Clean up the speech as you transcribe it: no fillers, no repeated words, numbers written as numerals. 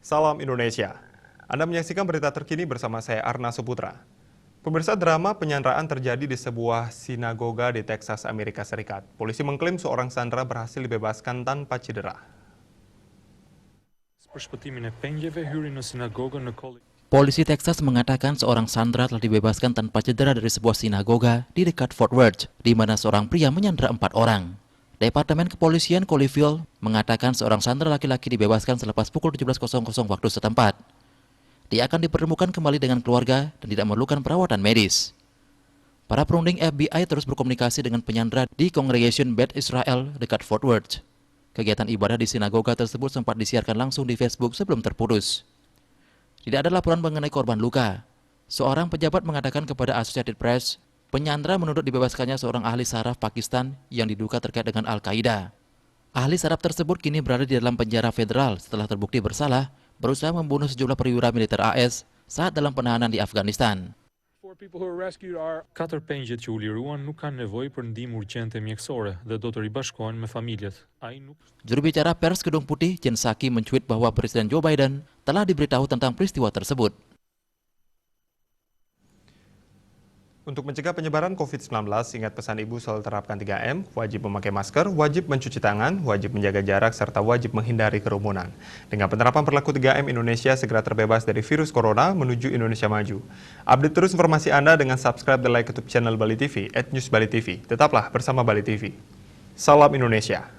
Salam Indonesia. Anda menyaksikan berita terkini bersama saya Arna Suputra. Pemirsa, drama penyanderaan terjadi di sebuah sinagoga di Texas, Amerika Serikat. Polisi mengklaim seorang sandera berhasil dibebaskan tanpa cedera. Polisi Texas mengatakan seorang sandera telah dibebaskan tanpa cedera dari sebuah sinagoga di dekat Fort Worth, di mana seorang pria menyandera 4 orang. Departemen Kepolisian Colleyville mengatakan seorang sandera laki-laki dibebaskan selepas pukul 17.00 waktu setempat. Dia akan dipertemukan kembali dengan keluarga dan tidak memerlukan perawatan medis. Para perunding FBI terus berkomunikasi dengan penyandera di Congregation Beth Israel dekat Fort Worth. Kegiatan ibadah di sinagoga tersebut sempat disiarkan langsung di Facebook sebelum terputus. Tidak ada laporan mengenai korban luka. Seorang pejabat mengatakan kepada Associated Press, penyandera menuntut dibebaskannya seorang ahli saraf Pakistan yang diduga terkait dengan Al-Qaeda. Ahli saraf tersebut kini berada di dalam penjara federal setelah terbukti bersalah berusaha membunuh sejumlah perwira militer AS saat dalam penahanan di Afghanistan. Katër pengjet që u liruan nuk kanë nevojë për ndihmë urgjente mjekësore dhe do të ribashkohen me familjet. Juru bicara pers Gedung Putih, Jen Psaki, mencuit bahwa Presiden Joe Biden telah diberitahu tentang peristiwa tersebut. Untuk mencegah penyebaran COVID-19, ingat pesan Ibu soal terapkan 3M, wajib memakai masker, wajib mencuci tangan, wajib menjaga jarak, serta wajib menghindari kerumunan. Dengan penerapan perilaku 3M, Indonesia segera terbebas dari virus corona menuju Indonesia maju. Update terus informasi Anda dengan subscribe dan like YouTube channel Bali TV, @newsbalitv. Tetaplah bersama Bali TV. Salam Indonesia.